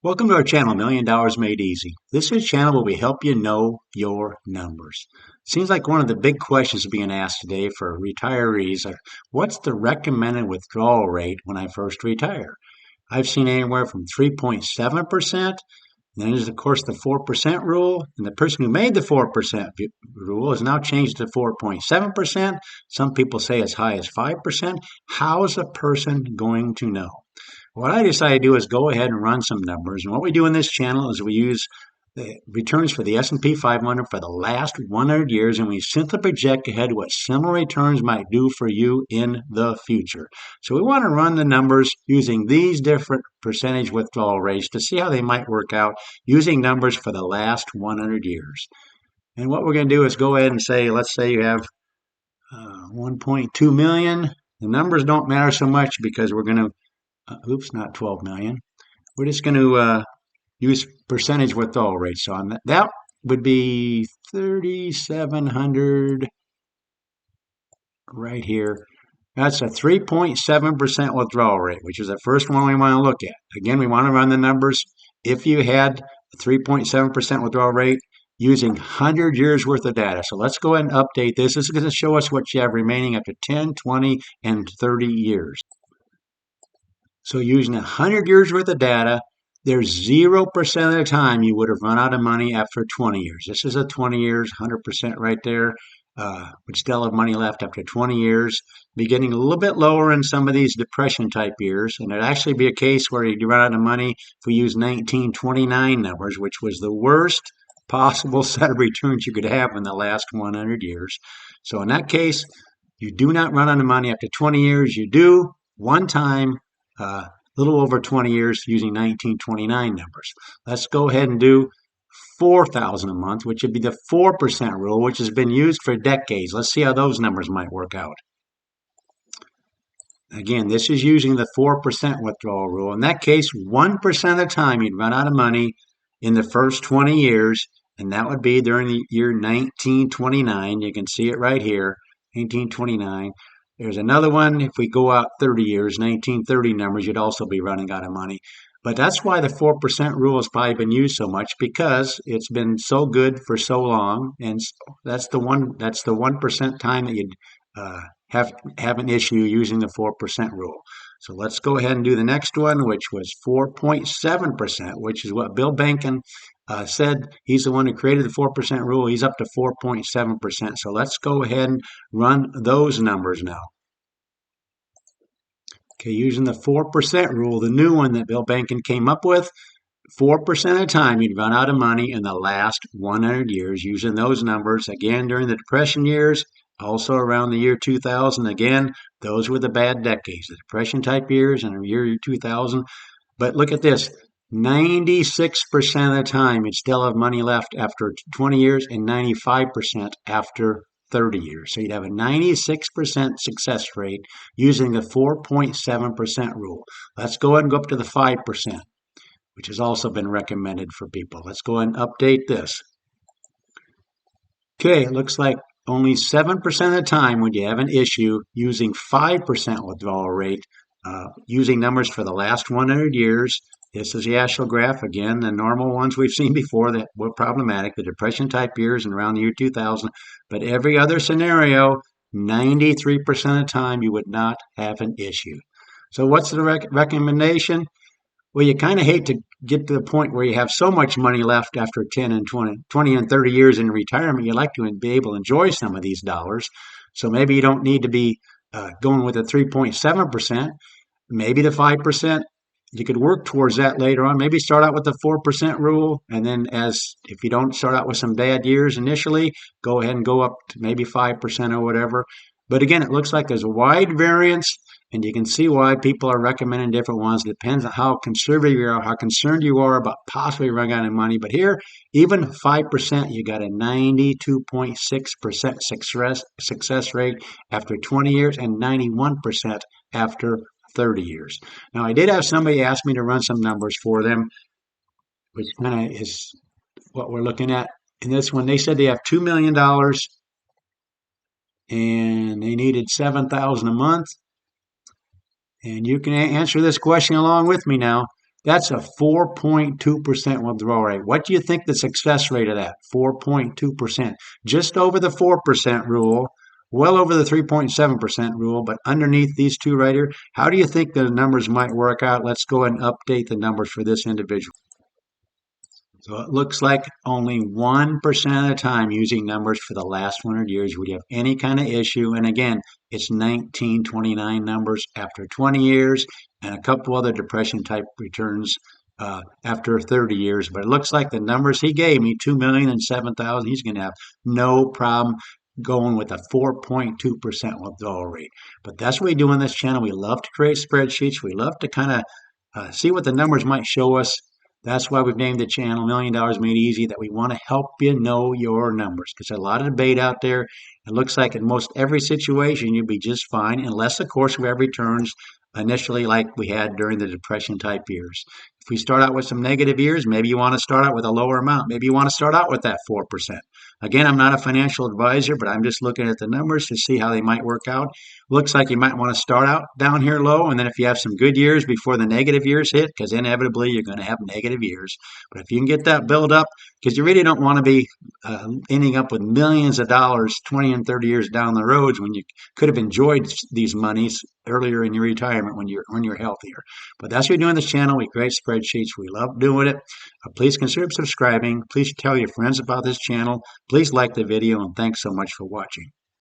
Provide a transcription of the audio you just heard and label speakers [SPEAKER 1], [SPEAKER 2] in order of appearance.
[SPEAKER 1] Welcome to our channel, $1 Million Made Easy. This is a channel where we help you know your numbers. Seems like one of the big questions being asked today for retirees are, what's the recommended withdrawal rate when I first retire? I've seen anywhere from 3.7%. Then there's, of course, the 4% rule. And the person who made the 4% rule has now changed to 4.7%. Some people say as high as 5%. How is a person going to know? What I decided to do is go ahead and run some numbers. And what we do in this channel is we use the returns for the S&P 500 for the last 100 years, and we simply project ahead what similar returns might do for you in the future. So we want to run the numbers using these different percentage withdrawal rates to see how they might work out using numbers for the last 100 years. And what we're going to do is go ahead and say, let's say you have 1.2 million. The numbers don't matter so much because we're going to not 12 million. We're just going to use percentage withdrawal rate. So on that would be 3,700 right here. That's a 3.7% withdrawal rate, which is the first one we want to look at. Again, we want to run the numbers. If you had a 3.7% withdrawal rate using 100 years worth of data. So let's go ahead and update this. This is going to show us what you have remaining after 10, 20, and 30 years. So using 100 years worth of data, there's 0% of the time you would have run out of money after 20 years. This is a 20 years, 100% right there. Would still have money left after 20 years. Be getting a little bit lower in some of these depression type years. And it'd actually be a case where you run out of money if we use 1929 numbers, which was the worst possible set of returns you could have in the last 100 years. So in that case, you do not run out of money after 20 years. You do one time. Little over 20 years using 1929 numbers. Let's go ahead and do 4,000 a month, which would be the 4% rule, which has been used for decades. Let's see how those numbers might work out. Again, this is using the 4% withdrawal rule. In that case, 1% of the time you'd run out of money in the first 20 years, and that would be during the year 1929. You can see it right here, 1929. There's another one, if we go out 30 years, 1930 numbers, you'd also be running out of money. But that's why the 4% rule has probably been used so much, because it's been so good for so long. And that's the 1% time that you'd have an issue using the 4% rule. So let's go ahead and do the next one, which was 4.7%, which is what Bill Benken said. He's the one who created the 4% rule. He's up to 4.7%. So let's go ahead and run those numbers now. Okay, using the 4% rule, the new one that Bill Benken came up with, 4% of the time you'd run out of money in the last 100 years using those numbers. Again, during the Depression years, also around the year 2000. Again, those were the bad decades, the Depression type years and the year 2000. But look at this. 96% of the time you'd still have money left after 20 years and 95% after 30 years. So you'd have a 96% success rate using the 4.7% rule. Let's go ahead and go up to the 5%, which has also been recommended for people. Let's go ahead and update this. Okay, it looks like only 7% of the time would you have an issue using 5% withdrawal rate, using numbers for the last 100 years. This is the actual graph. Again, the normal ones we've seen before that were problematic, the Depression type years and around the year 2000. But every other scenario, 93% of the time, you would not have an issue. So what's the recommendation? Well, you kind of hate to get to the point where you have so much money left after 10 and 20 and 30 years in retirement. You'd like to be able to enjoy some of these dollars. So maybe you don't need to be going with a 3.7%. Maybe the 5%. You could work towards that later on. Maybe start out with the 4% rule, and then if you don't start out with some bad years initially, go ahead and go up to maybe 5% or whatever. But again, it looks like there's a wide variance, and you can see why people are recommending different ones. It depends on how conservative you are, how concerned you are about possibly running out of money. But here, even 5%, you got a 92.6% success rate after 20 years and 91% after 30 years. Now, I did have somebody ask me to run some numbers for them, which kind of is what we're looking at in this one. They said they have $2 million and they needed $7,000 a month. And you can answer this question along with me now. That's a 4.2% withdrawal rate. What do you think the success rate of that? 4.2%. Just over the 4% rule, well over the 3.7% rule, but underneath these two right here, how do you think the numbers might work out? Let's go ahead and update the numbers for this individual. So it looks like only 1% of the time using numbers for the last 100 years would you have any kind of issue. And again, it's 1929 numbers after 20 years and a couple other depression type returns after 30 years. But it looks like the numbers he gave me, 2,007,000, he's going to have no problem going with a 4.2% withdrawal rate. But that's what we do on this channel. We love to create spreadsheets. We love to kind of see what the numbers might show us. That's why we've named the channel $1 Million Made Easy, that we want to help you know your numbers. Because there's a lot of debate out there. It looks like in most every situation you'll be just fine, unless, of course, we have returns initially like we had during the depression type years. If we start out with some negative years, maybe you want to start out with a lower amount. Maybe you want to start out with that 4%. Again, I'm not a financial advisor, but I'm just looking at the numbers to see how they might work out. Looks like you might want to start out down here low, and then if you have some good years before the negative years hit, because inevitably you're going to have negative years. But if you can get that build up, because you really don't want to be ending up with millions of dollars 20 and 30 years down the road when you could have enjoyed these monies earlier in your retirement when you're healthier. But that's what we do on this channel. We create spreadsheets. We love doing it. Please consider subscribing. Please tell your friends about this channel. Please like the video, and thanks so much for watching.